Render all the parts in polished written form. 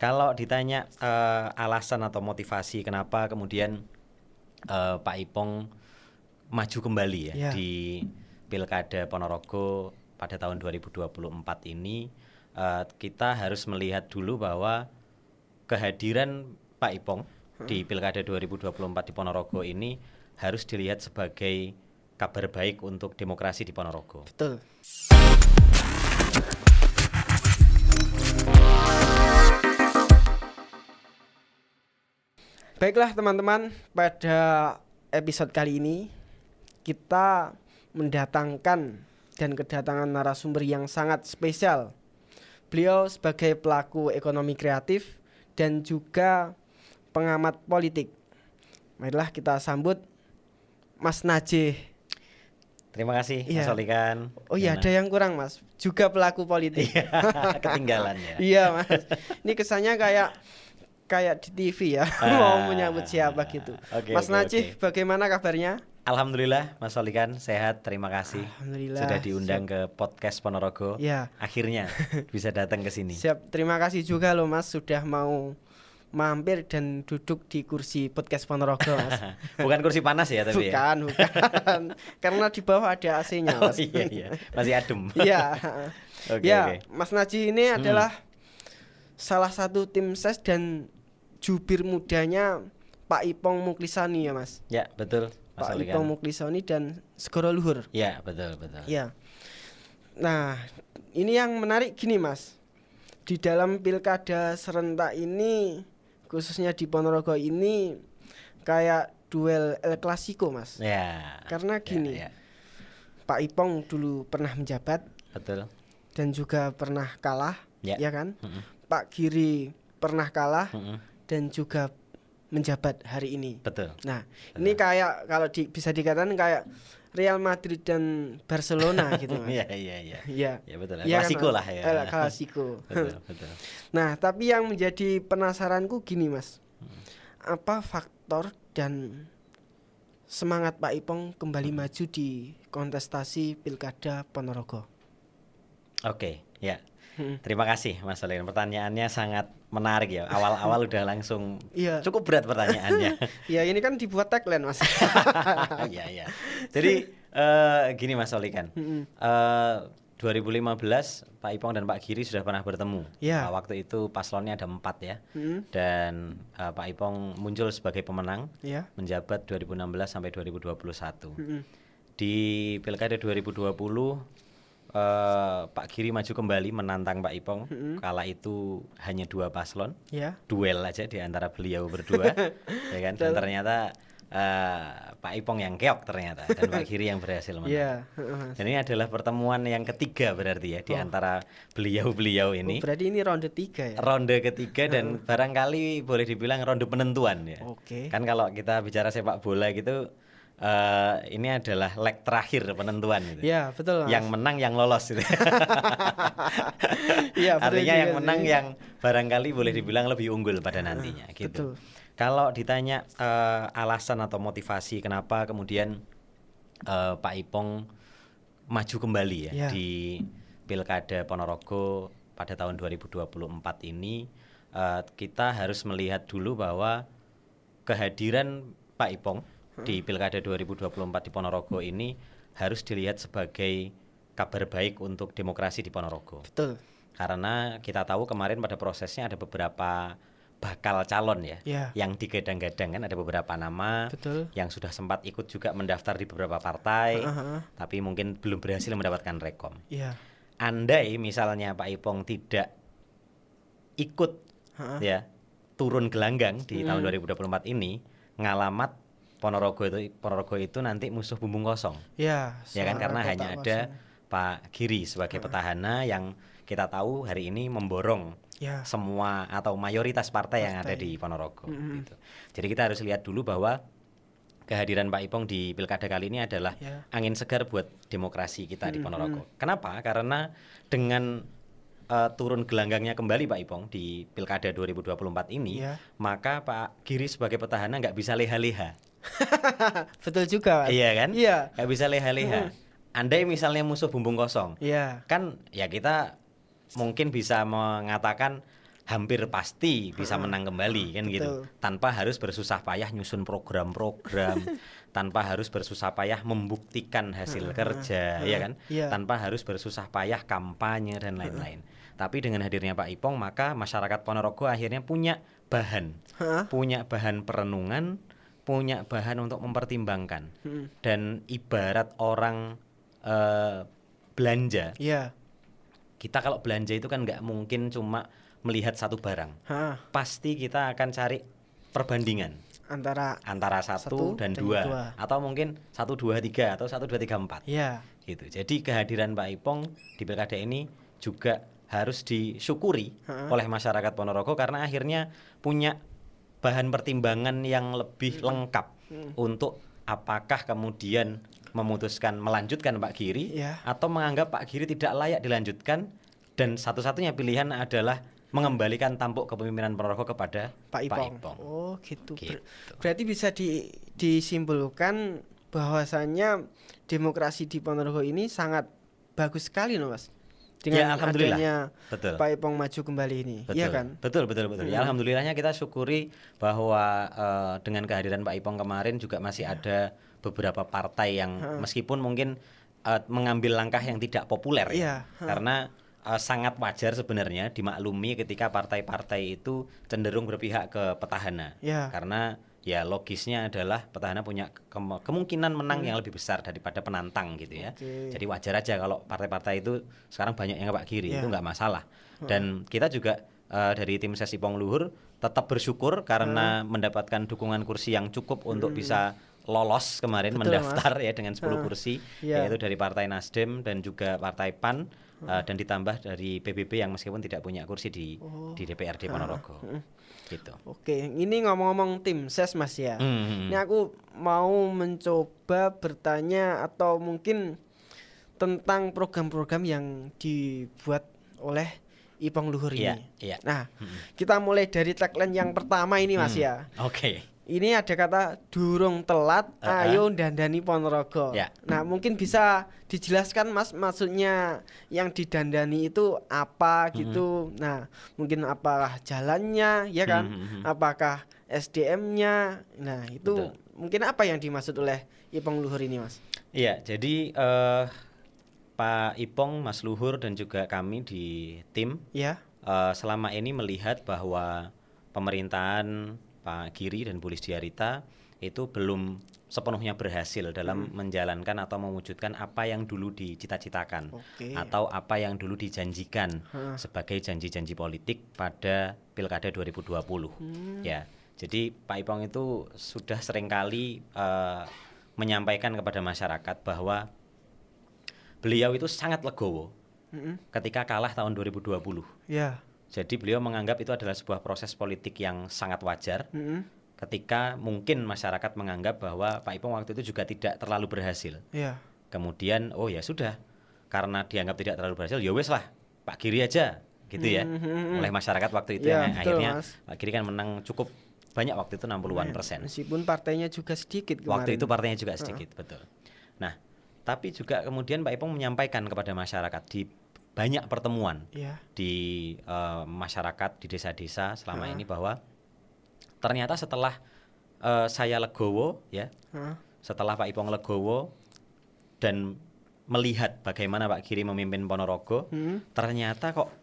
Kalau ditanya alasan atau motivasi kenapa kemudian Pak Ipong maju kembali Ya. di Pilkada Ponorogo pada tahun 2024 ini, kita harus melihat dulu bahwa kehadiran Pak Ipong di Pilkada 2024 di Ponorogo ini harus dilihat sebagai kabar baik untuk demokrasi di Ponorogo. Betul. Baiklah teman-teman, pada episode kali ini kita mendatangkan dan kedatangan narasumber yang sangat spesial. Beliau sebagai pelaku ekonomi kreatif dan juga pengamat politik. Marilah kita sambut Mas Najih. Terima kasih Iya. Mas Solikan. Oh iya, ada yang kurang Mas, juga pelaku politik. Ketinggalan ya. Iya Mas, ini kesannya kayak di TV ya, mau menyambut siapa gitu. Mas Najih, bagaimana kabarnya? Alhamdulillah Mas Solikan sehat, terima kasih. Alhamdulillah. Sudah diundang ke podcast Ponorogo. Ya. Akhirnya bisa datang ke sini. Siap, terima kasih juga loh Mas sudah mau mampir dan duduk di kursi podcast Ponorogo Mas. Bukan kursi panas ya tapi ya. Bukan. Karena di bawah ada AC-nya Oh Mas. iya, masih adem. Iya. Oke. Mas Najih ini adalah salah satu tim ses dan jubir mudanya Pak Ipong Muklisani ya Mas. Ya betul Mas Pak Solikan. Ipong Muklisani dan Segoro Luhur. Ya betul. Ya. Nah, ini yang menarik gini Mas. Di dalam pilkada serentak ini, khususnya di Ponorogo ini, kayak duel El Clasico Mas. Ya. Karena gini, Ya. Pak Ipong dulu pernah menjabat Betul. dan juga pernah kalah, Ya. ya kan? Mm-mm. Pak Giri pernah kalah dan juga menjabat hari ini. Betul. Nah, ini kayak kalau bisa dikatakan kayak Real Madrid dan Barcelona gitu Mas. Iya. Iya. Ya betul. Iya Klasiko kan, lah Mas? ya. Klasiko. Betul. Nah, tapi yang menjadi penasaranku gini Mas. Apa faktor dan semangat Pak Ipong kembali maju di kontestasi Pilkada Ponorogo? Oke, ya. Terima kasih Mas Solikan. Pertanyaannya sangat menarik ya. Awal-awal udah langsung Iya. cukup berat pertanyaannya. Ya, ini kan dibuat tagline Mas. Iya. Jadi gini Mas Solikan. 2015 Pak Ipong dan Pak Giri sudah pernah bertemu. Ya. Waktu itu paslonnya ada 4 ya. Dan Pak Ipong muncul sebagai pemenang Ya. menjabat 2016 sampai 2021. Di Pilkada 2020 Pak Giri maju kembali menantang Pak Ipong. Kala itu hanya 2 paslon. Ya. Duel aja di antara beliau berdua. Ya kan? Dan ternyata Pak Ipong yang keok ternyata dan Pak Giri yang berhasil menang. Iya. Dan ini adalah pertemuan yang ketiga berarti ya di antara beliau-beliau ini. Berarti ini ronde 3 ya. Ronde ketiga dan barangkali boleh dibilang ronde penentuan ya. Oke. Kan kalau kita bicara sepak bola gitu ini adalah leg terakhir penentuan gitu. Ya, betul Mas. Yang menang yang lolos gitu. Iya, betul Artinya juga yang sih. menang yang barangkali boleh dibilang lebih unggul pada nantinya gitu. betul. Kalau ditanya alasan atau motivasi kenapa kemudian Pak Ipong maju kembali Ya. di Pilkada Ponorogo pada tahun 2024 ini, kita harus melihat dulu bahwa kehadiran Pak Ipong di Pilkada 2024 di Ponorogo ini harus dilihat sebagai kabar baik untuk demokrasi di Ponorogo. Betul. Karena kita tahu kemarin pada prosesnya ada beberapa bakal calon ya, Ya. yang digadang-gadang kan ada beberapa nama Betul. yang sudah sempat ikut juga mendaftar di beberapa partai, Aha. tapi mungkin belum berhasil mendapatkan rekom. Iya. Andai misalnya Pak Ipong tidak ikut ya turun gelanggang di tahun 2024 ini, ngalamat Ponorogo itu nanti musuh bumbung kosong. Ya. Ya kan, suara karena kotak hanya kosong. ada Pak Giri sebagai petahana yang kita tahu hari ini memborong Ya. semua atau mayoritas partai yang ada di Ponorogo gitu. Jadi kita harus lihat dulu bahwa kehadiran Pak Ipong di pilkada kali ini adalah Ya. angin segar buat demokrasi kita di Ponorogo. Kenapa? Karena dengan turun gelanggangnya kembali Pak Ipong di pilkada 2024 ini, Ya. maka Pak Giri sebagai petahana nggak bisa leha-leha. Betul juga Mas. Iya kan? Iya. Nggak bisa leha-leha. Andai misalnya musuh bumbung kosong, Iya. kan ya kita mungkin bisa mengatakan hampir pasti bisa menang kembali kan gitu. Betul. Tanpa harus bersusah payah nyusun program-program, tanpa harus bersusah payah membuktikan hasil kerja, ya kan? Iya. Tanpa harus bersusah payah kampanye dan lain-lain. Tapi dengan hadirnya Pak Ipong, maka masyarakat Ponorogo akhirnya punya bahan perenungan, punya bahan untuk mempertimbangkan. Dan ibarat orang belanja, Iya. kita kalau belanja itu kan nggak mungkin cuma melihat satu barang, pasti kita akan cari perbandingan antara satu dan dua, atau mungkin 1, 2, 3 atau 1, 2, 3, 4. Iya. Gitu. Jadi kehadiran Pak Ipong di pilkada ini juga harus disyukuri oleh masyarakat Ponorogo karena akhirnya punya bahan pertimbangan yang lebih lengkap untuk apakah kemudian memutuskan melanjutkan Pak Giri atau menganggap Pak Giri tidak layak dilanjutkan, dan satu-satunya pilihan adalah mengembalikan tampuk kepemimpinan Ponorogo kepada Pak Ipong. Oh gitu. Berarti bisa disimpulkan bahwasannya demokrasi di Ponorogo ini sangat bagus sekali loh Mas. Dengan adanya Pak Ipong maju kembali ini. Iya kan? Betul. Ya, alhamdulillahnya kita syukuri bahwa dengan kehadiran Pak Ipong kemarin juga masih ada beberapa partai yang meskipun mungkin mengambil langkah yang tidak populer karena sangat wajar sebenarnya dimaklumi ketika partai-partai itu cenderung berpihak ke petahana. Karena ya logisnya adalah petahana punya kemungkinan menang yang lebih besar daripada penantang gitu ya. Jadi wajar aja kalau partai-partai itu sekarang banyak yang Pak Giri, itu nggak masalah. Dan kita juga dari tim Ses Ipong Luhur tetap bersyukur karena mendapatkan dukungan kursi yang cukup untuk bisa lolos kemarin. Betul, mendaftar Mas. Ya dengan 10 kursi yaitu dari Partai Nasdem dan juga Partai PAN dan ditambah dari PBB yang meskipun tidak punya kursi di DPRD Ponorogo. Gitu. Oke, ini ngomong-ngomong tim Ses Mas ya. Ini aku mau mencoba bertanya atau mungkin tentang program-program yang dibuat oleh Ipong Luhur ini. Nah, kita mulai dari tagline yang pertama ini Mas ya. Oke. Ini ada kata durung telat, ayo dandani Ponorogo. Nah, mungkin bisa dijelaskan Mas maksudnya yang didandani itu apa gitu. Nah, mungkin apakah jalannya ya kan? Apakah SDM-nya? Nah, itu mungkin apa yang dimaksud oleh Ipong Luhur ini Mas? Iya, jadi Pak Ipong, Mas Luhur dan juga kami di tim selama ini melihat bahwa pemerintahan Pak Giri dan Bu Listiarita itu belum sepenuhnya berhasil dalam menjalankan atau mewujudkan apa yang dulu dicita-citakan atau apa yang dulu dijanjikan sebagai janji-janji politik pada Pilkada 2020. Ya, jadi Pak Ipong itu sudah seringkali menyampaikan kepada masyarakat bahwa beliau itu sangat legowo ketika kalah tahun 2020. Jadi beliau menganggap itu adalah sebuah proses politik yang sangat wajar ketika mungkin masyarakat menganggap bahwa Pak Ipong waktu itu juga tidak terlalu berhasil. Kemudian oh ya sudah, karena dianggap tidak terlalu berhasil ya wes lah Pak Giri aja gitu ya. Oleh masyarakat waktu itu yang akhirnya Mas. Pak Giri kan menang cukup banyak waktu itu 60-an%. Meskipun partainya juga sedikit kemarin. Waktu itu partainya juga sedikit, betul. Nah, tapi juga kemudian Pak Ipong menyampaikan kepada masyarakat di banyak pertemuan di masyarakat di desa-desa selama ini bahwa ternyata setelah saya legowo ya, setelah Pak Ipong legowo dan melihat bagaimana Pak Giri memimpin Ponorogo, ternyata kok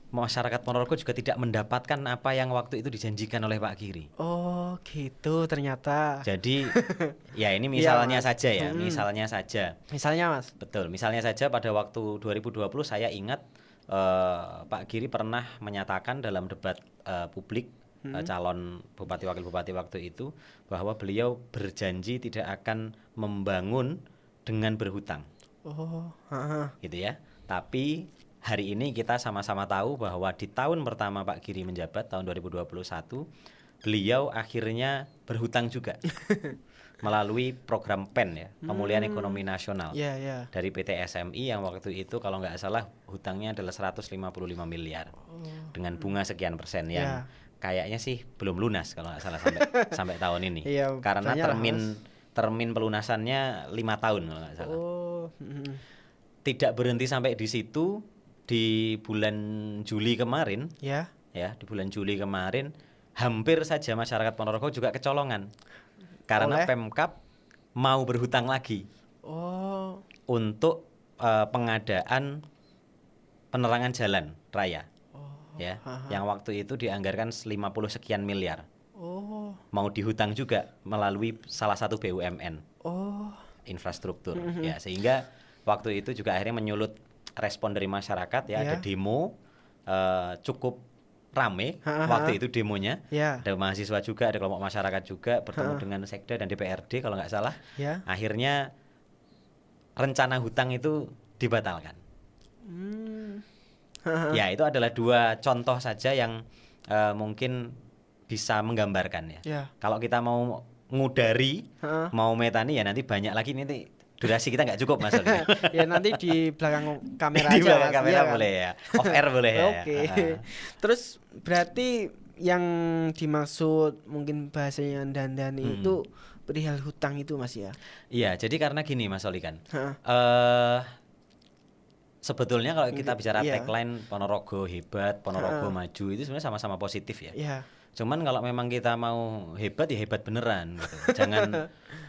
masyarakat Ponorogo juga tidak mendapatkan apa yang waktu itu dijanjikan oleh Pak Giri. Oh gitu ternyata. Jadi ya ini misalnya saja ya, misalnya saja. Misalnya Mas. Betul, misalnya saja pada waktu 2020 saya ingat Pak Giri pernah menyatakan dalam debat publik calon bupati wakil bupati waktu itu bahwa beliau berjanji tidak akan membangun dengan berhutang. Gitu ya. Tapi hari ini kita sama-sama tahu bahwa di tahun pertama Pak Giri menjabat tahun 2021 beliau akhirnya berhutang juga melalui program PEN ya, Pemulihan Ekonomi Nasional dari PT SMI yang waktu itu kalau nggak salah hutangnya adalah 155 miliar dengan bunga sekian persen yang kayaknya sih belum lunas kalau nggak salah sampai tahun ini karena termin pelunasannya 5 tahun kalau nggak salah. Tidak berhenti sampai di situ. Di bulan Juli kemarin ya di bulan Juli kemarin hampir saja masyarakat Ponorogo juga kecolongan karena Pemkab mau berhutang lagi untuk pengadaan penerangan jalan raya ya yang waktu itu dianggarkan 50 sekian miliar. Mau dihutang juga melalui salah satu BUMN infrastruktur ya, sehingga waktu itu juga akhirnya menyulut respon dari masyarakat ya, ada demo cukup rame waktu itu demonya, ada mahasiswa juga, ada kelompok masyarakat juga bertemu dengan Sekda dan DPRD kalau nggak salah, akhirnya rencana hutang itu dibatalkan. Ya itu adalah 2 contoh saja yang mungkin bisa menggambarkan ya. Kalau kita mau ngudari, mau metani ya nanti banyak lagi, nanti durasi kita nggak cukup Mas Oli. Ya nanti di belakang kamera di aja. belakang kamera boleh ya, off air boleh ya. Oke. Terus berarti yang dimaksud mungkin bahasanya Dandani itu perihal hutang itu Mas ya? Iya, jadi karena gini Mas Oli kan, sebetulnya kalau kita bicara tagline Ponorogo hebat, Ponorogo maju, itu sebenarnya sama-sama positif ya. Cuman kalau memang kita mau hebat ya hebat beneran gitu.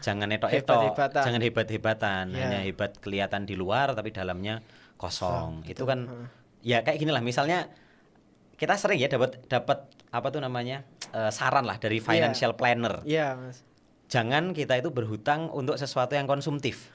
Jangan etok-etok, jangan hebat-hebatan, hanya hebat kelihatan di luar tapi dalamnya kosong. Itu kan ya kayak gini lah, misalnya kita sering ya dapat apa tuh namanya saran lah dari financial planner. Mas. Jangan kita itu berhutang untuk sesuatu yang konsumtif.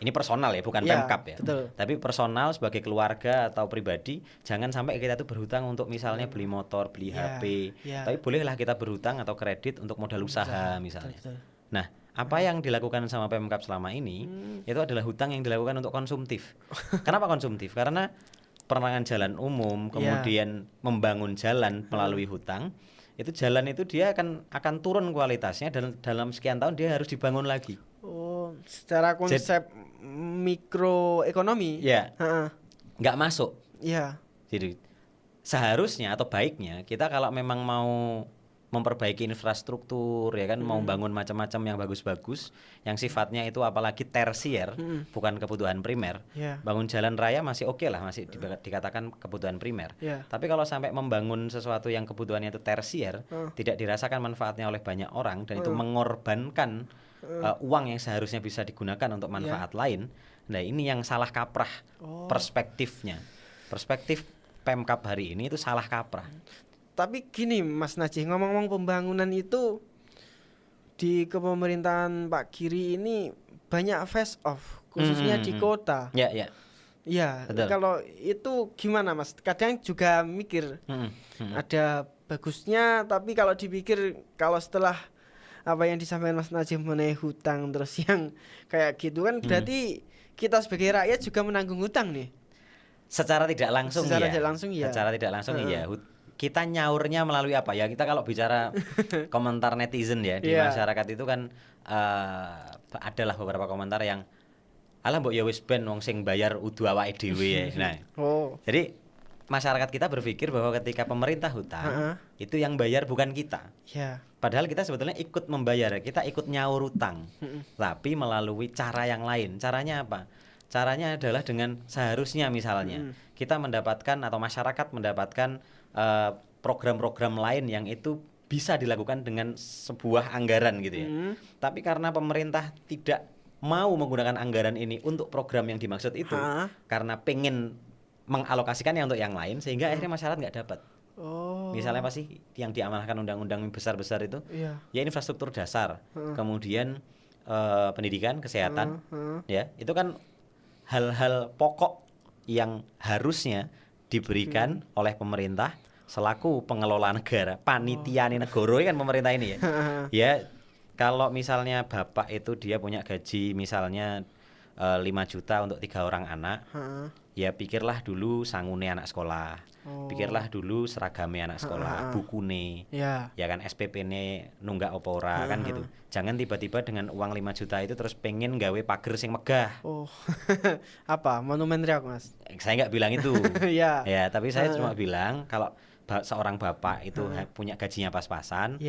Ini personal ya, bukan Pemkab ya. Betul. Tapi personal sebagai keluarga atau pribadi, jangan sampai kita itu berhutang untuk misalnya beli motor, beli HP. Tapi bolehlah kita berhutang atau kredit untuk modal usaha misalnya. Betul. Nah, apa yang dilakukan sama Pemkab selama ini itu adalah hutang yang dilakukan untuk konsumtif. Kenapa konsumtif? Karena penerangan jalan umum, kemudian membangun jalan melalui hutang. Itu jalan itu dia akan turun kualitasnya dan dalam sekian tahun dia harus dibangun lagi. Secara konsep mikroekonomi nggak masuk. Jadi seharusnya atau baiknya kita kalau memang mau memperbaiki infrastruktur ya kan, mau bangun macam-macam yang bagus-bagus yang sifatnya itu apalagi tersier, bukan kebutuhan primer. Bangun jalan raya masih oke lah, masih dikatakan kebutuhan primer. Tapi kalau sampai membangun sesuatu yang kebutuhannya itu tersier, tidak dirasakan manfaatnya oleh banyak orang dan itu mengorbankan uang yang seharusnya bisa digunakan untuk manfaat lain. Nah, ini yang salah kaprah perspektifnya. Perspektif Pemkab hari ini itu salah kaprah. Tapi gini Mas Najih, ngomong-ngomong pembangunan itu di kepemerintahan Pak Giri ini banyak face off, khususnya di kota. Ya, kalau itu gimana Mas? Kadang juga mikir ada bagusnya, tapi kalau dipikir kalau setelah apa yang disampaikan Mas Najih mengenai hutang terus yang kayak gitu kan berarti kita sebagai rakyat juga menanggung hutang nih. Secara tidak langsung Secara tidak langsung iya. Kita nyaurnya melalui apa ya? Kita kalau bicara komentar netizen ya di masyarakat itu kan adalah beberapa komentar yang alah mbok ya wis ben wong sing bayar udu awake dhewe ya. Nah. Jadi masyarakat kita berpikir bahwa ketika pemerintah hutang itu yang bayar bukan kita. Padahal kita sebetulnya ikut membayar, kita ikut nyaur hutang. Tapi melalui cara yang lain. Caranya apa? Caranya adalah dengan seharusnya misalnya kita mendapatkan atau masyarakat mendapatkan program-program lain yang itu bisa dilakukan dengan sebuah anggaran gitu ya. Tapi karena pemerintah tidak mau menggunakan anggaran ini untuk program yang dimaksud itu, karena pengen mengalokasikannya untuk yang lain, sehingga akhirnya masyarakat nggak dapat. Misalnya apa sih yang diamanahkan undang-undang besar-besar itu? Ya infrastruktur dasar, kemudian pendidikan, kesehatan, ya itu kan hal-hal pokok yang harusnya diberikan oleh pemerintah selaku pengelola negara, panitia negara kan pemerintah ini ya. Ya kalau misalnya bapak itu dia punya gaji misalnya 5 juta untuk 3 orang anak, ya pikirlah dulu sangune anak sekolah, pikirlah dulu seragame anak sekolah, bukune, ya kan SPP-ne nunggak apa ora kan gitu. Jangan tiba-tiba dengan uang 5 juta itu terus pengen gawe pager sing megah. Apa monumen Riau Mas? Saya nggak bilang itu. Ya tapi saya cuma bilang kalau seorang bapak itu punya gajinya pas-pasan,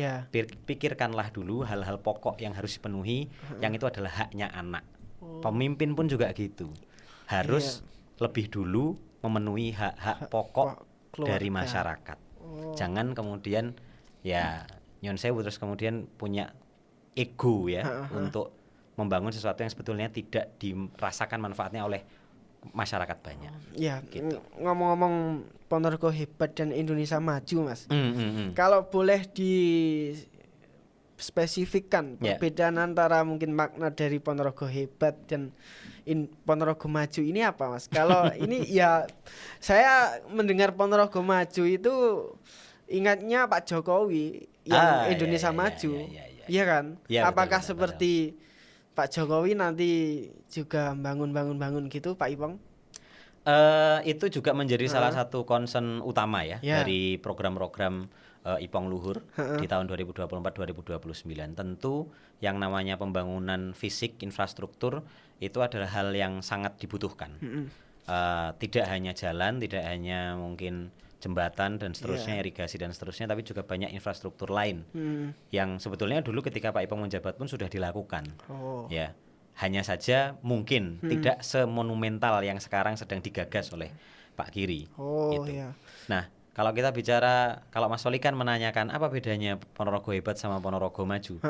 pikirkanlah dulu hal-hal pokok yang harus dipenuhi, yang itu adalah haknya anak. Pemimpin pun juga gitu, harus lebih dulu memenuhi hak-hak pokok dari masyarakat. Jangan kemudian ya nyon sewu terus kemudian punya ego ya untuk membangun sesuatu yang sebetulnya tidak dirasakan manfaatnya oleh masyarakat banyak. Ya, Gitu. ngomong-ngomong Ponorogo hebat dan Indonesia maju, Mas. Kalau boleh dispesifikkan perbedaan antara mungkin makna dari Ponorogo hebat dan Ponorogo maju ini apa, Mas? Kalau ini ya saya mendengar Ponorogo maju itu ingatnya Pak Jokowi yang Indonesia maju. Iya kan? Ya, apakah betul, seperti Pak Jokowi nanti juga bangun gitu, Pak Ipong? Itu juga menjadi salah satu concern utama ya dari program-program Ipong Luhur di tahun 2024-2029. Tentu yang namanya pembangunan fisik infrastruktur itu adalah hal yang sangat dibutuhkan. Tidak hanya jalan, tidak hanya mungkin jembatan dan seterusnya, irigasi dan seterusnya, tapi juga banyak infrastruktur lain yang sebetulnya dulu ketika Pak Ipong menjabat pun sudah dilakukan. Ya, hanya saja mungkin tidak semonumental yang sekarang sedang digagas oleh Pak Giri. Gitu. Nah, kalau kita bicara, kalau Mas Soli kan menanyakan apa bedanya Ponorogo hebat sama Ponorogo maju.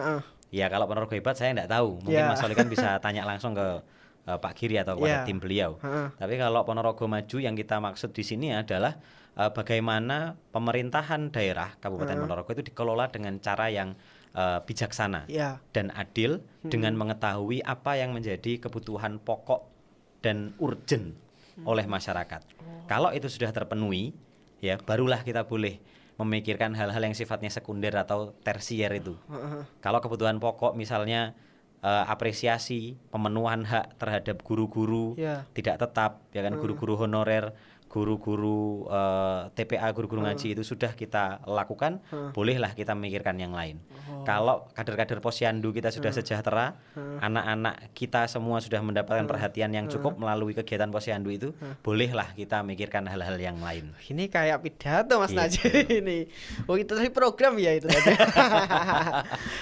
Ya kalau Ponorogo hebat saya tidak tahu. Mungkin Mas Soli kan bisa tanya langsung ke Pak Giri atau kepada tim beliau. Tapi kalau Ponorogo maju yang kita maksud di sini adalah bagaimana pemerintahan daerah Kabupaten Ponorogo itu dikelola dengan cara yang bijaksana dan adil dengan mengetahui apa yang menjadi kebutuhan pokok dan urgent oleh masyarakat. Kalau itu sudah terpenuhi, ya barulah kita boleh memikirkan hal-hal yang sifatnya sekunder atau tersier itu. Kalau kebutuhan pokok misalnya apresiasi, pemenuhan hak terhadap guru-guru tidak tetap, ya kan, guru-guru honorer, guru-guru TPA, guru-guru ngaji itu sudah kita lakukan, bolehlah kita memikirkan yang lain. Kalau kader-kader posyandu kita sudah sejahtera, anak-anak kita semua sudah mendapatkan perhatian yang cukup melalui kegiatan posyandu itu, bolehlah kita memikirkan hal-hal yang lain. Ini kayak pidato Mas Najib ini. Oh itu tadi program ya itu tadi.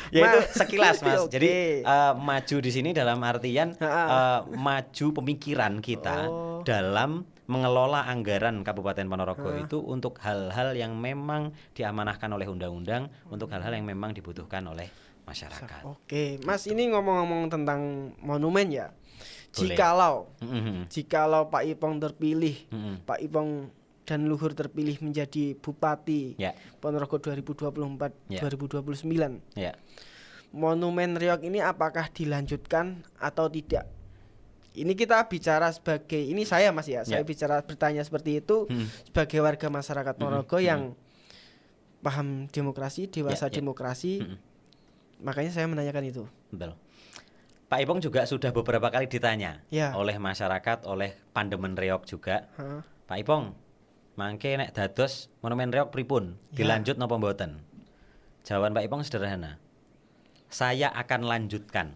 Ya itu sekilas Mas. Jadi maju di sini dalam artian maju pemikiran kita dalam mengelola anggaran Kabupaten Ponorogo itu untuk hal-hal yang memang diamanahkan oleh undang-undang, untuk hal-hal yang memang dibutuhkan oleh masyarakat. Oke, Mas, ini ngomong-ngomong tentang monumen ya. Boleh. Jikalau Pak Ipong terpilih, Pak Ipong dan Luhur terpilih menjadi Bupati Ponorogo 2024-2029. Monumen Riok ini apakah dilanjutkan atau tidak? Ini kita bicara sebagai, ini saya Mas ya, saya bicara bertanya seperti itu sebagai warga masyarakat Ponorogo yang paham demokrasi, dewasa demokrasi. Makanya saya menanyakan itu. Betul. Pak Ipong juga sudah beberapa kali ditanya oleh masyarakat, oleh Pandemen Riok juga. Pak Ipong, mangke nek dados monumen Riok pripun? Dilanjut napa mboten? Jawaban Pak Ipong sederhana. Saya akan lanjutkan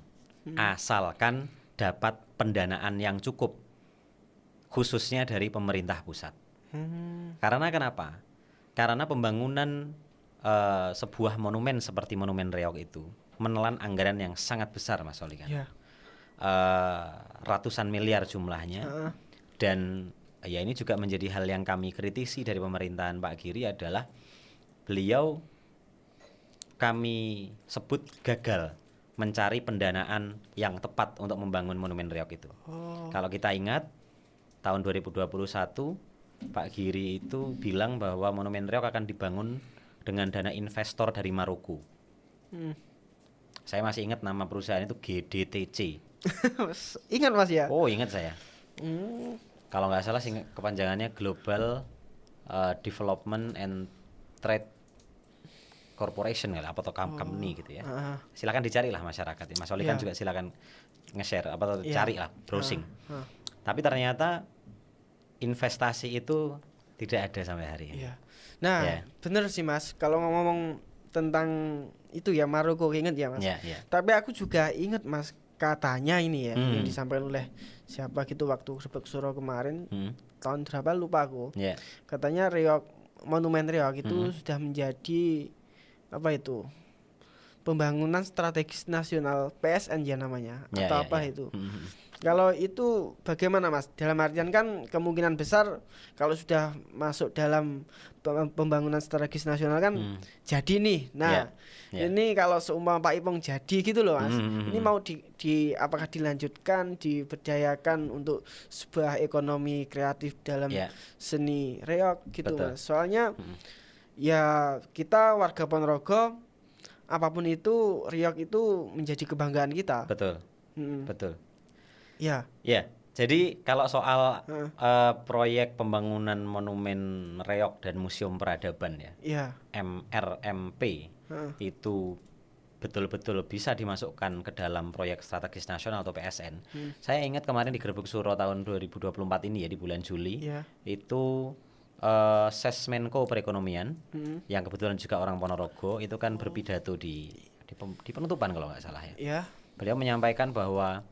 asalkan dapat pendanaan yang cukup, khususnya dari pemerintah pusat. Karena kenapa? Karena pembangunan sebuah monumen seperti Monumen Riok itu menelan anggaran yang sangat besar, Mas Soli kan. Ratusan miliar jumlahnya. Dan ya ini juga menjadi hal yang kami kritisi dari pemerintahan Pak Giri adalah beliau kami sebut gagal mencari pendanaan yang tepat untuk membangun Monumen Riok itu. Kalau kita ingat tahun 2021 Pak Giri itu bilang bahwa Monumen Riok akan dibangun dengan dana investor dari Maroko. Saya masih ingat nama perusahaan itu GDTC. Ingat Mas ya? Oh ingat saya. Kalau nggak salah kepanjangannya Global Development and Trade Corporation ya, apa atau company gitu ya. Silakan dicari lah masyarakat. Mas Oli kan juga silakan nge-share apa atau cari lah, browsing. Tapi ternyata investasi itu tidak ada sampai hari ini. Nah, bener sih Mas. Kalau ngomong tentang itu ya Maroko, ingat ya Mas. Tapi aku juga ingat Mas, katanya ini ya yang disampaikan oleh siapa gitu waktu Rebek Suro kemarin, tahun berapa lupa aku. Katanya Riok, Monumen Riok itu sudah menjadi apa itu, pembangunan strategis nasional PSN ya namanya Ya, atau ya, apa ya. itu. Kalau itu bagaimana Mas? Dalam artian kan kemungkinan besar kalau sudah masuk dalam pembangunan strategis nasional kan jadi nih. Nah, Ya. ini kalau seumpama Pak Ipong jadi gitu loh Mas. Mhm. Ini mau apakah dilanjutkan, diberdayakan untuk sebuah ekonomi kreatif dalam Ya. seni reog gitu Betul. Mas. Soalnya ya kita warga Ponorogo apapun itu reog itu menjadi kebanggaan kita. Betul. Mm. Betul. Ya. Ya, jadi kalau soal Heeh. proyek pembangunan monumen reog dan museum peradaban ya, Ya. MRMP Heeh. itu betul-betul bisa dimasukkan ke dalam proyek strategis nasional atau PSN. Saya ingat kemarin di Gerbek Suro tahun 2024 ini ya, di bulan Juli, Ya. itu Sesmenko Perekonomian yang kebetulan juga orang Ponorogo itu kan berpidato di penutupan kalau nggak salah ya. Ya. Beliau menyampaikan bahwa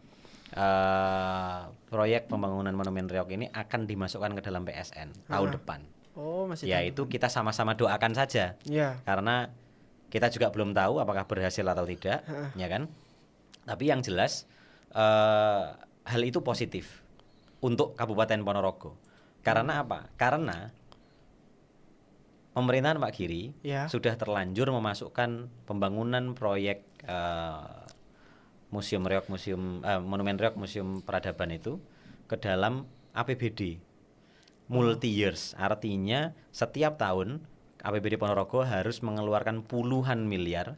proyek pembangunan monumen reog ini akan dimasukkan ke dalam PSN tahun depan. Oh, masih Ya tahun itu kita sama-sama doakan saja. Ya. Karena kita juga belum tahu apakah berhasil atau tidak, ya kan? Tapi yang jelas hal itu positif untuk Kabupaten Ponorogo. Karena apa? Karena pemerintahan Pak Giri Ya. sudah terlanjur memasukkan pembangunan proyek monumen reog museum peradaban itu ke dalam APBD multi years. Artinya setiap tahun APBD Ponorogo harus mengeluarkan puluhan miliar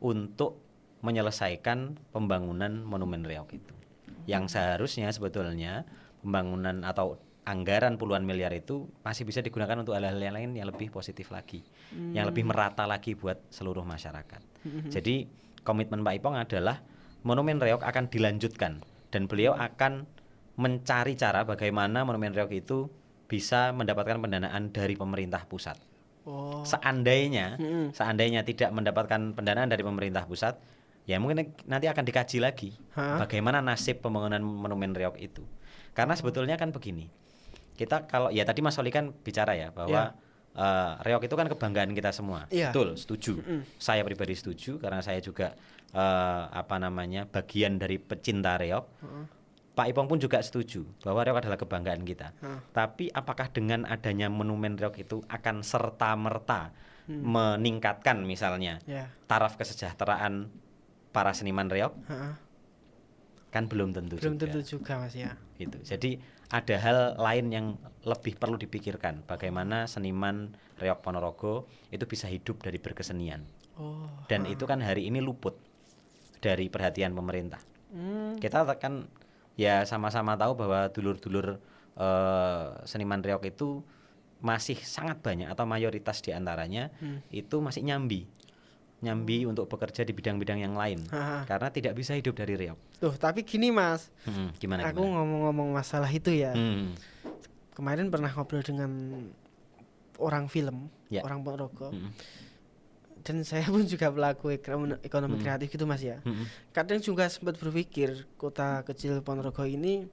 untuk menyelesaikan pembangunan monumen reog itu. Yang seharusnya sebetulnya pembangunan atau anggaran puluhan miliar itu masih bisa digunakan untuk hal-hal yang lain yang lebih positif lagi, yang lebih merata lagi buat seluruh masyarakat. Jadi komitmen Pak Ipong adalah monumen reog akan dilanjutkan dan beliau akan mencari cara bagaimana monumen reog itu bisa mendapatkan pendanaan dari pemerintah pusat. Oh. Seandainya tidak mendapatkan pendanaan dari pemerintah pusat, ya mungkin nanti akan dikaji lagi bagaimana nasib pembangunan monumen reog itu. Karena sebetulnya kan begini, kita kalau ya tadi Mas Oli kan bicara ya bahwa reog itu kan kebanggaan kita semua. Betul, setuju. Saya pribadi setuju karena saya juga bagian dari pecinta reog. Pak Ipong pun juga setuju bahwa reog adalah kebanggaan kita. Tapi apakah dengan adanya monumen reog itu akan serta-merta meningkatkan misalnya taraf kesejahteraan para seniman reog? Kan belum tentu juga Mas ya. Gitu. Jadi ada hal lain yang lebih perlu dipikirkan, bagaimana seniman reog Ponorogo itu bisa hidup dari berkesenian. Dan itu kan hari ini luput dari perhatian pemerintah. Kita kan ya sama-sama tahu bahwa dulur-dulur seniman reog itu masih sangat banyak atau mayoritas diantaranya itu masih nyambi untuk bekerja di bidang-bidang yang lain karena tidak bisa hidup dari reog. Tuh, tapi gini Mas, Gimana? aku ngomong-ngomong masalah itu ya. Kemarin pernah ngobrol dengan orang film, orang Ponorogo. Dan saya pun juga pelaku ekonomi kreatif gitu Mas ya. Kadang juga sempat berpikir kota kecil Ponorogo ini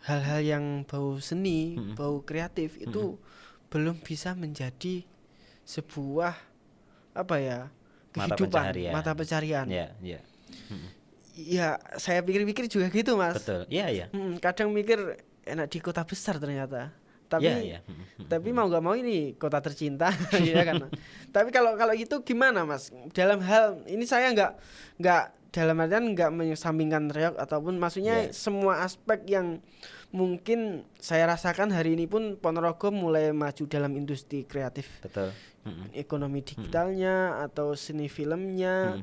hal-hal yang bau seni, bau kreatif itu belum bisa menjadi sebuah kehidupan, mata pencarian. Ya, saya pikir-pikir juga gitu Mas. Betul. Iya. Kadang mikir enak di kota besar ternyata. Tapi mau nggak mau ini kota tercinta, ya kan. Tapi kalau gitu gimana Mas? Dalam hal ini saya nggak dalam artian nggak menyampingkan reog ataupun maksudnya semua aspek yang mungkin saya rasakan hari ini pun Ponorogo mulai maju dalam industri kreatif. Betul. Ekonomi digitalnya atau seni filmnya.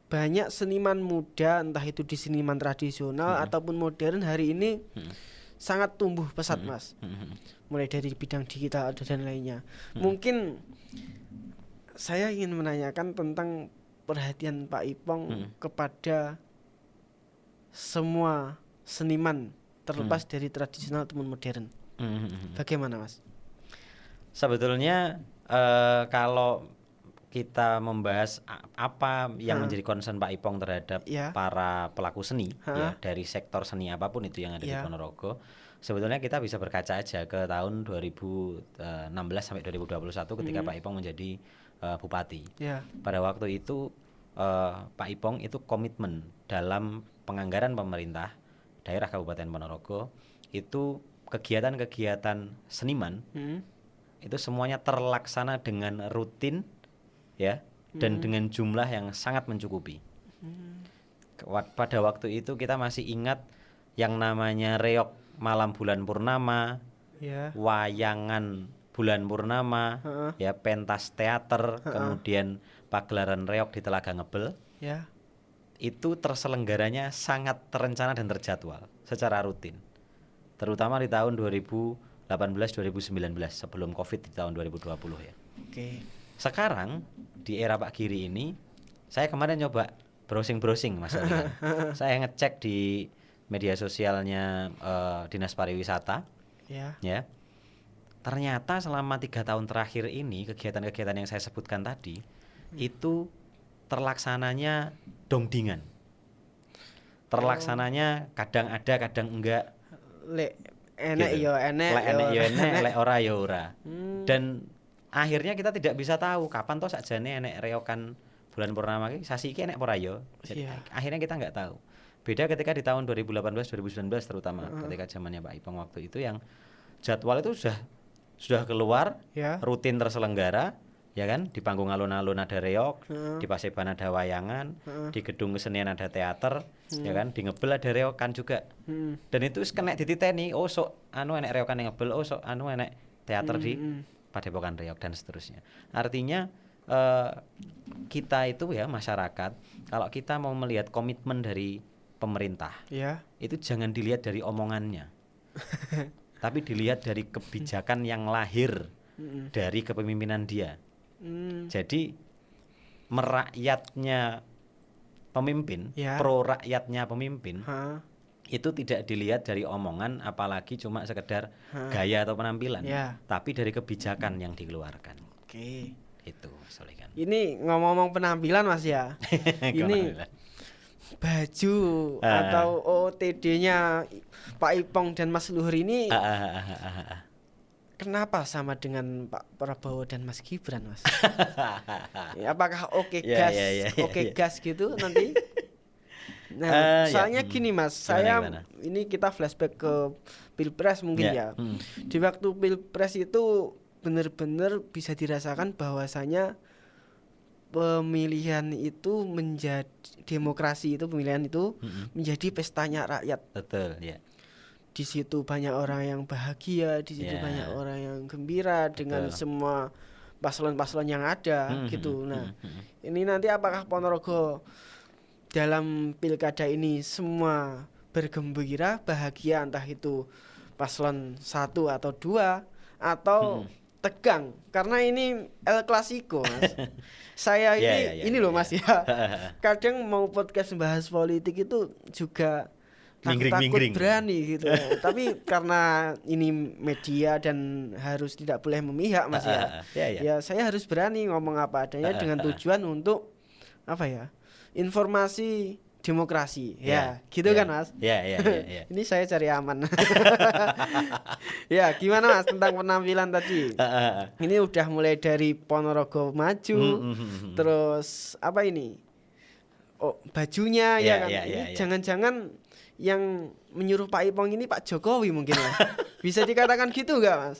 Banyak seniman muda entah itu di seniman tradisional ataupun modern hari ini sangat tumbuh pesat Mas. Mulai dari bidang digital dan lainnya. Mungkin saya ingin menanyakan tentang perhatian Pak Ipong kepada semua seniman terlepas dari tradisional ataupun modern. Bagaimana Mas? Sebetulnya kalau kita membahas apa yang menjadi concern Pak Ipong terhadap para pelaku seni ya, dari sektor seni apapun itu yang ada di Ponorogo, sebetulnya kita bisa berkaca aja ke tahun 2016 sampai 2021 ketika Pak Ipong menjadi bupati. Pada waktu itu Pak Ipong itu komitmen dalam penganggaran pemerintah daerah Kabupaten Ponorogo itu kegiatan-kegiatan seniman itu semuanya terlaksana dengan rutin ya dan dengan jumlah yang sangat mencukupi. Pada waktu itu kita masih ingat yang namanya reog malam bulan purnama, wayangan bulan purnama, ya pentas teater, kemudian pagelaran reog di Telaga Ngebel. Itu terselenggaranya sangat terencana dan terjadwal secara rutin. Terutama di tahun 2018-2019 sebelum Covid di tahun 2020 ya. Sekarang di era Pak Giri ini saya kemarin coba browsing Mas Olikan. Saya ngecek di media sosialnya Dinas Pariwisata. Ya. Ternyata selama 3 tahun terakhir ini kegiatan-kegiatan yang saya sebutkan tadi itu terlaksananya dongdingan. Terlaksananya kadang ada, kadang enggak. Enek yo enek, lek ora yo ora. Dan akhirnya kita tidak bisa tahu kapan toh sakjane enek reokan bulan purnama iki sasi iki enek ora yo. Akhirnya kita enggak tahu. Beda ketika di tahun 2018 2019 terutama ketika zamannya Pak Ipong waktu itu yang jadwal itu sudah keluar, rutin terselenggara. Ya kan, di panggung alun-alun ada reog, di Paseban ada wayangan, di gedung kesenian ada teater, ya kan, di Ngebel ada reokan juga. Dan itu kena dititeni, oh sok anu enek reokan yang Ngebel, oh sok anu enek teater di Padepokan Reog dan seterusnya. Artinya kita itu ya masyarakat, kalau kita mau melihat komitmen dari pemerintah, itu jangan dilihat dari omongannya, tapi dilihat dari kebijakan yang lahir dari kepemimpinan dia. Jadi merakyatnya pemimpin, pro rakyatnya pemimpin, itu tidak dilihat dari omongan, apalagi cuma sekedar gaya atau penampilan, tapi dari kebijakan yang dikeluarkan. Itu Solikan. Ini ngomong-ngomong penampilan Mas ya. Ini baju atau OOTD-nya Pak Ipong dan Mas Luhur ini kenapa sama dengan Pak Prabowo dan Mas Gibran, Mas? Apakah gas gitu nanti? Nah, soalnya gini Mas, gimana? Ini kita flashback ke Pilpres mungkin ya. Di waktu Pilpres itu benar-benar bisa dirasakan bahwasanya pemilihan itu menjadi demokrasi itu pemilihan itu menjadi pestanya rakyat. Betul, ya. Di situ banyak orang yang bahagia, di situ banyak orang yang gembira dengan semua paslon-paslon yang ada gitu. Nah, ini nanti apakah Ponorogo dalam pilkada ini semua bergembira, bahagia, entah itu paslon 1 atau 2 atau tegang karena ini El Clasico, Mas. Saya ini loh Mas ya. Kadang mau podcast bahas politik itu juga takut berani gitu. Tapi karena ini media dan harus tidak boleh memihak Mas ya. Ya saya harus berani ngomong apa adanya dengan tujuan untuk apa ya? Informasi demokrasi. Gitu kan Mas? Ini saya cari aman. Ya, gimana Mas tentang penampilan tadi? Ini udah mulai dari Ponorogo maju. Terus apa ini? Oh, bajunya ya kan. Ini jangan-jangan yang menyuruh Pak Ipong ini Pak Jokowi mungkin Mas. Bisa dikatakan gitu enggak Mas?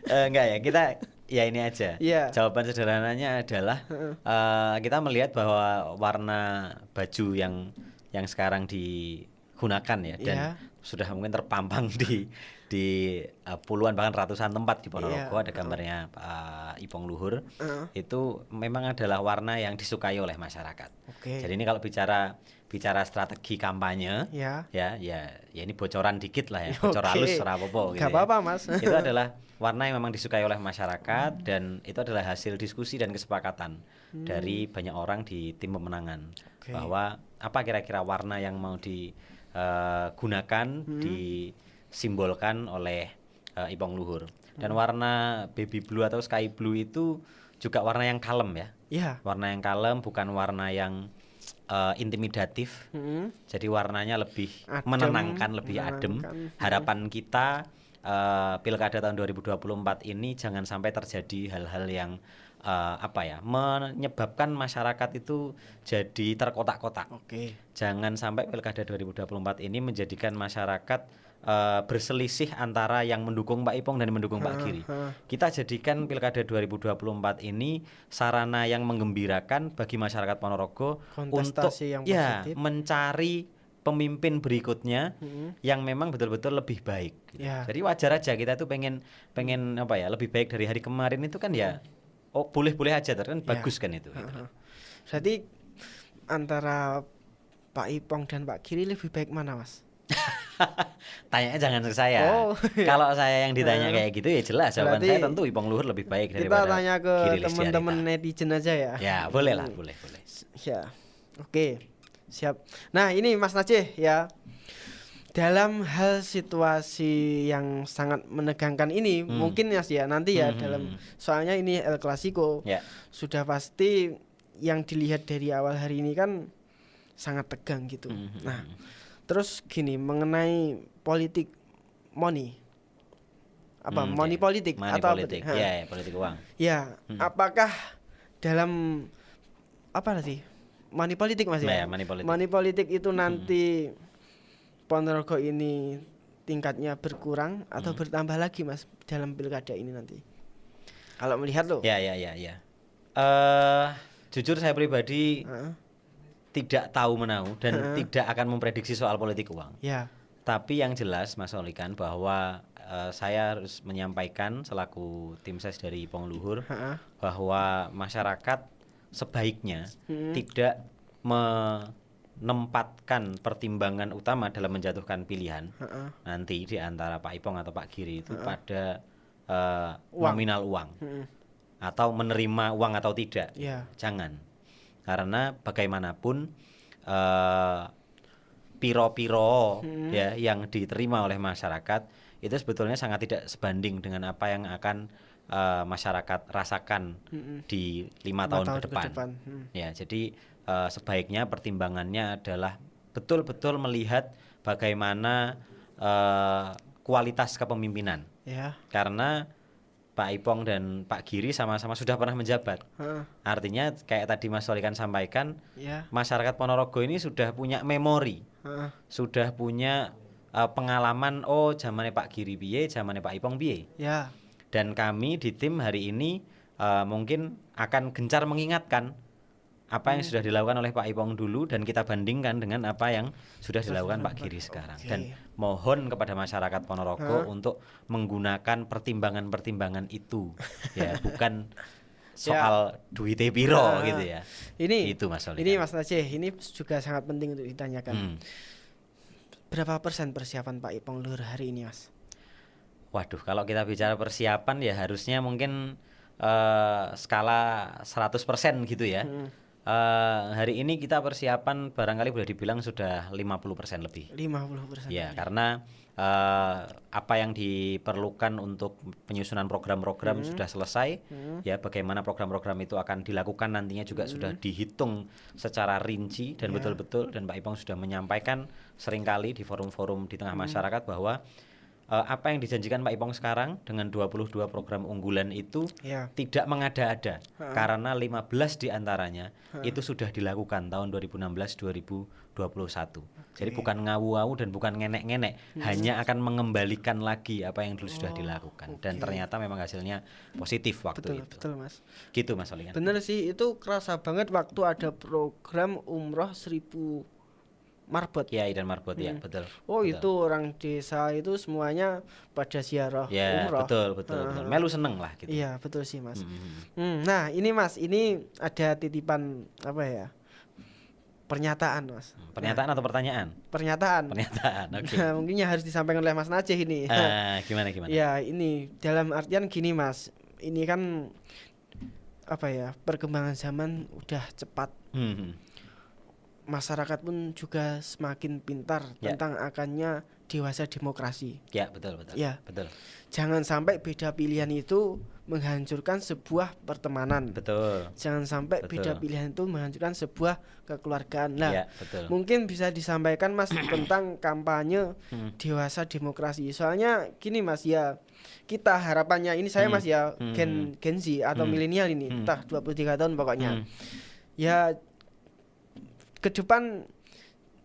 Enggak ya, kita ya ini aja. Jawaban sederhananya adalah kita melihat bahwa warna baju yang sekarang digunakan ya dan sudah mungkin terpampang di puluhan bahkan ratusan tempat di Ponorogo ada gambarnya Pak Ipong Luhur. Itu memang adalah warna yang disukai oleh masyarakat. Jadi ini kalau bicara strategi kampanye ya ini bocoran dikit lah ya, bocor halus ora apa-apa gitu. Gak apa-apa Mas. Itu adalah warna yang memang disukai oleh masyarakat dan itu adalah hasil diskusi dan kesepakatan dari banyak orang di tim pemenangan bahwa apa kira-kira warna yang mau digunakan disimbolkan oleh Ipong Luhur. Dan warna baby blue atau sky blue itu juga warna yang kalem ya. Warna yang kalem, bukan warna yang intimidatif. Jadi warnanya lebih menenangkan, lebih adem. Harapan kita pilkada tahun 2024 ini jangan sampai terjadi hal-hal yang apa ya, menyebabkan masyarakat itu jadi terkotak-kotak. Oke. Jangan sampai Pilkada 2024 ini menjadikan masyarakat berselisih antara yang mendukung Pak Ipong dan mendukung Pak Giri. Kita jadikan Pilkada 2024 ini sarana yang menggembirakan bagi masyarakat Ponorogo untuk Kontestasi yang ya positif. mencari pemimpin berikutnya yang memang betul-betul lebih baik. Gitu. Ya. Jadi wajar aja kita tuh pengen apa ya, lebih baik dari hari kemarin itu kan ya. Oh, boleh-boleh aja kan bagus kan itu. Gitu. Berarti antara Pak Ipong dan Pak Giri lebih baik mana, Mas? Tanyanya jangan ke saya. Oh, Kalau saya yang ditanya kayak gitu ya jelas jawaban berarti saya tentu Ipong Luhur lebih baik kita daripada tanya ke Giri teman-teman Listiarita. netizen aja ya. Ya, boleh lah, boleh. Ya. Oke. Siap. Nah, ini Mas Najih ya. Dalam hal situasi yang sangat menegangkan ini, mungkin ya nanti ya dalam soalnya ini El Clasico. Ya. Sudah pasti yang dilihat dari awal hari ini kan sangat tegang gitu. Nah, terus gini mengenai politik money. Apa money Ya. politik Money atau politik. apa? Ya, politik uang. Ya, apakah dalam apa tadi? Money politik Mas Nah, ya? ya, money politik. Money politik itu nanti Ponorogo ini tingkatnya berkurang atau bertambah lagi Mas dalam pilkada ini nanti? Kalau melihat loh. Ya. Jujur saya pribadi tidak tahu menahu dan tidak akan memprediksi soal politik uang. Ya. Tapi yang jelas Mas Olikan bahwa saya harus menyampaikan selaku tim ses dari Ipong Luhur bahwa masyarakat sebaiknya tidak menempatkan pertimbangan utama dalam menjatuhkan pilihan nanti di antara Pak Ipong atau Pak Giri itu pada nominal uang atau menerima uang atau tidak. Ya. Jangan, karena bagaimanapun piro-piro ya yang diterima oleh masyarakat itu sebetulnya sangat tidak sebanding dengan apa yang akan masyarakat rasakan di 5 tahun ke depan. Ya, jadi sebaiknya pertimbangannya adalah betul-betul melihat bagaimana kualitas kepemimpinan. Ya. Karena Pak Ipong dan Pak Giri sama-sama sudah pernah menjabat. Artinya kayak tadi Mas Solikan sampaikan, masyarakat Ponorogo ini sudah punya memori, sudah punya pengalaman. Oh, zamannya Pak Giri piye, zamannya Pak Ipong piye. Ya. Dan kami di tim hari ini mungkin akan gencar mengingatkan apa yang sudah dilakukan oleh Pak Ipong dulu dan kita bandingkan dengan apa yang sudah dilakukan Pak Giri sekarang. Dan mohon kepada masyarakat Ponorogo untuk menggunakan pertimbangan-pertimbangan itu ya, bukan soal duitnya piro gitu ya. Ini itu Mas Olikan. Ini Mas Najih, ini juga sangat penting untuk ditanyakan. Berapa persen persiapan Pak Ipong Luhur hari ini, Mas? Waduh, kalau kita bicara persiapan ya harusnya mungkin skala 100% gitu ya. Hari ini kita persiapan barangkali boleh dibilang sudah 50% lebih. 50%. Ya, karena apa yang diperlukan untuk penyusunan program-program sudah selesai. Ya, bagaimana program-program itu akan dilakukan nantinya juga sudah dihitung secara rinci dan betul-betul, dan Pak Ipong sudah menyampaikan seringkali di forum-forum di tengah masyarakat bahwa apa yang dijanjikan Pak Ipong sekarang dengan 22 program unggulan itu tidak mengada-ada, karena 15 diantaranya itu sudah dilakukan tahun 2016-2021. Jadi bukan ngawu-ngawu dan bukan ngenek-ngenek, hanya akan mengembalikan lagi apa yang dulu sudah dilakukan. Dan ternyata memang hasilnya positif waktu itu. Betul Mas. Gitu Mas Olikan. Bener sih, itu kerasa banget waktu ada program umroh 1000 marbot. Ya, dan marbot ya, betul. Oh, betul. itu orang desa itu semuanya pada ziarah ya, umroh. Betul. Melu seneng lah gitu. Iya, betul sih Mas. Nah, ini Mas, ini ada titipan apa ya? Pernyataan Mas. Pernyataan atau pertanyaan? Pernyataan. Oke. Nah, mungkin yang harus disampaikan oleh Mas Najih ini. Gimana? Ya, ini dalam artian gini Mas. Ini kan apa ya? Perkembangan zaman udah cepat. masyarakat pun juga semakin pintar tentang akannya dewasa demokrasi. Ya, betul. Ya. Betul. Jangan sampai beda pilihan itu menghancurkan sebuah pertemanan. Betul. Jangan sampai beda pilihan itu menghancurkan sebuah kekeluargaan. Nah, ya, betul. Mungkin bisa disampaikan Mas tentang kampanye dewasa demokrasi. Soalnya gini Mas ya, kita harapannya ini saya Mas ya Gen Z atau milenial ini, entah 23 tahun pokoknya. Ya ke depan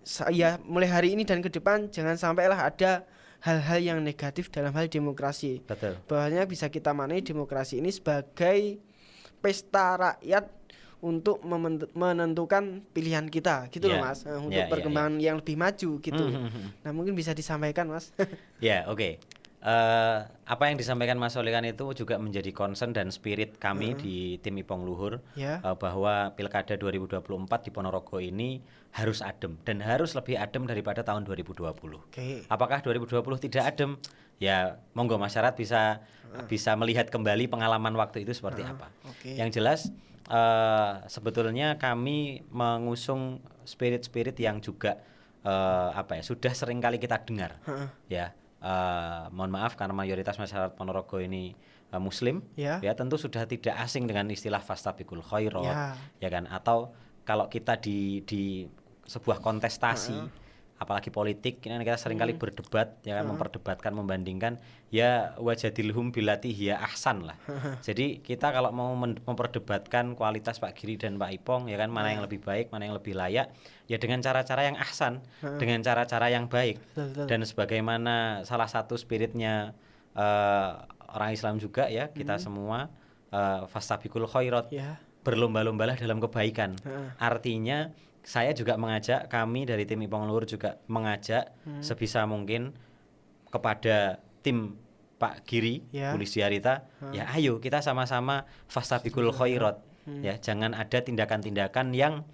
saya mulai hari ini dan ke depan jangan sampailah ada hal-hal yang negatif dalam hal demokrasi. Betul. Bahwasanya bisa kita maknai demokrasi ini sebagai pesta rakyat untuk menentukan pilihan kita gitu loh Mas, untuk perkembangan yang lebih maju gitu. Nah, mungkin bisa disampaikan Mas. Ya, oke. Apa yang disampaikan Mas Solikan itu juga menjadi concern dan spirit kami di tim Ipong Luhur, bahwa Pilkada 2024 di Ponorogo ini harus adem dan harus lebih adem daripada tahun 2020. Apakah 2020 tidak adem? Ya, monggo masyarakat bisa melihat kembali pengalaman waktu itu seperti apa. Yang jelas sebetulnya kami mengusung spirit-spirit yang juga sudah sering kali kita dengar. Ya. Mohon maaf karena mayoritas masyarakat Ponorogo ini Muslim, ya tentu sudah tidak asing dengan istilah fastabiqul khairat, ya kan? Atau kalau kita di sebuah kontestasi, apalagi politik, ini kita seringkali berdebat, ya kan, memperdebatkan, membandingkan, ya wajadilhum bilati hiya ahsan lah. Jadi kita kalau mau memperdebatkan kualitas Pak Giri dan Pak Ipong, ya kan, mana yang lebih baik, mana yang lebih layak, ya dengan cara-cara yang ahsan, dengan cara-cara yang baik. Dan sebagaimana salah satu spiritnya orang Islam juga, ya, kita semua fastabiqul khairat, berlomba-lombalah dalam kebaikan. Artinya saya juga mengajak, kami dari tim Ipong Luhur juga mengajak sebisa mungkin kepada tim Pak Giri, Bulis Diarita, ya ayo kita sama-sama fastabiqul khairat, ya jangan ada tindakan-tindakan yang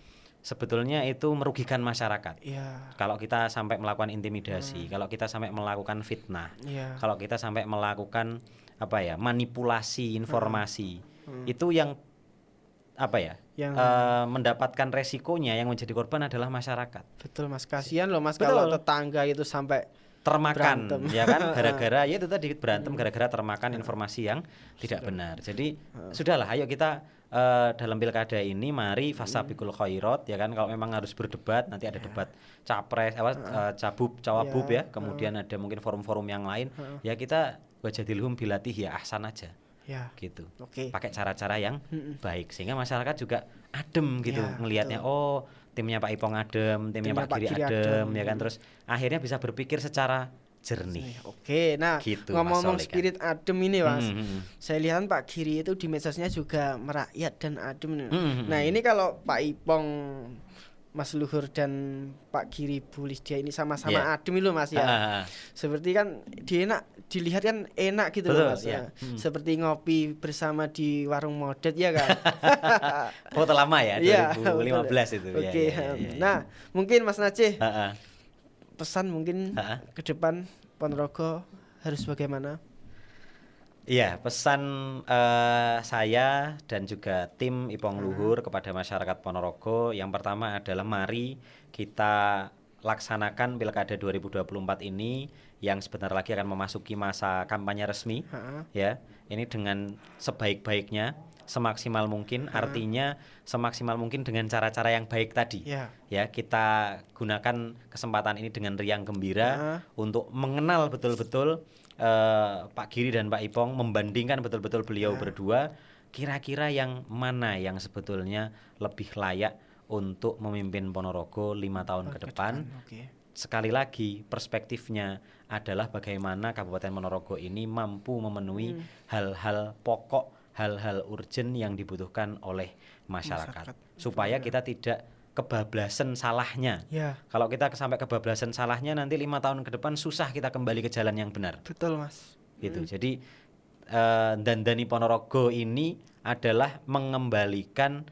sebetulnya itu merugikan masyarakat. Kalau kita sampai melakukan intimidasi, kalau kita sampai melakukan fitnah, kalau kita sampai melakukan manipulasi informasi, itu yang mendapatkan resikonya, yang menjadi korban adalah masyarakat. Betul Mas, kasihan loh Mas kalau tetangga itu sampai termakan berantem. Ya kan, gara-gara ya itu tadi berantem gara-gara termakan informasi yang tidak benar. Jadi sudahlah, ayo kita dalam pilkada ini mari fastabiqul khairat, ya kan. Kalau memang harus berdebat, nanti ada debat capres cawabub ya, kemudian ada mungkin forum-forum yang lain, ya kita wajadilhum bilati ya ahsan aja. Gitu. Pakai cara-cara yang baik sehingga masyarakat juga adem gitu ngelihatnya, oh timnya Pak Ipong adem, timnya Pak Giri adem, ya kan, terus akhirnya bisa berpikir secara jernih. Nah gitu, ngomong spirit adem ini Mas, saya lihat Pak Giri itu di medsosnya juga merakyat dan adem. Nah ini kalau Pak Ipong, Mas Luhur dan Pak Giri Bulis dia ini sama-sama adem itu Mas ya. Seperti kan dilihat kan enak gitu loh Mas. Seperti ngopi bersama di warung modet ya kan. Foto lama ya, 2015 itu. Nah, mungkin Mas Najih pesan mungkin ke depan Ponorogo harus bagaimana? Iya, pesan saya dan juga tim Ipong Luhur kepada masyarakat Ponorogo yang pertama adalah mari kita laksanakan Pilkada 2024 ini yang sebentar lagi akan memasuki masa kampanye resmi, ya. Ini dengan sebaik-baiknya, semaksimal mungkin, artinya semaksimal mungkin dengan cara-cara yang baik tadi. Ya, kita gunakan kesempatan ini dengan riang gembira untuk mengenal betul-betul Pak Giri dan Pak Ipong, membandingkan betul-betul beliau berdua, kira-kira yang mana yang sebetulnya lebih layak untuk memimpin Ponorogo 5 tahun ke depan. Sekali lagi perspektifnya adalah bagaimana Kabupaten Ponorogo ini mampu memenuhi hal-hal pokok, hal-hal urgent yang dibutuhkan oleh masyarakat. Supaya kita tidak kebablasan salahnya. Kalau kita sampai kebablasan salahnya, nanti 5 tahun ke depan susah kita kembali ke jalan yang benar. Betul Mas. Gitu. Jadi Dandani Ponorogo ini adalah mengembalikan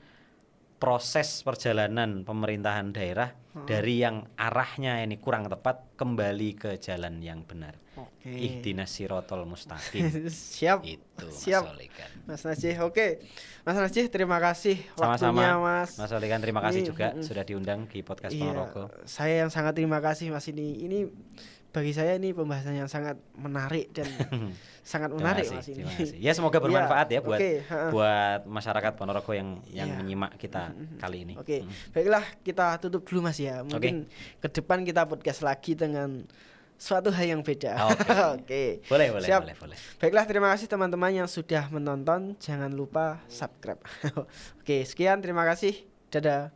proses perjalanan pemerintahan daerah dari yang arahnya ini kurang tepat kembali ke jalan yang benar. Oke. Ihdinas sirotol mustaqim. Siap. Itu Siap. Mas Solikan. Mas Najih. Oke. Mas Najih, terima kasih Sama-sama waktunya, Mas. Mas Solikan, terima kasih Ini, juga sudah diundang di podcast Iya, Ponorogo. saya yang sangat terima kasih Mas ini. Ini bagi saya ini pembahasan yang sangat menarik dan sangat menarik Mas ini. Terima kasih. Ya semoga bermanfaat ya buat oke, buat masyarakat Ponorogo yang Iya. menyimak kita kali ini. Oke, baiklah kita tutup dulu Mas ya. Mungkin ke depan kita podcast lagi dengan suatu hal yang beda. Oke. Oke. Boleh. Siap. Boleh. Baiklah, terima kasih teman-teman yang sudah menonton. Jangan lupa subscribe. Oke, sekian, terima kasih. Dadah.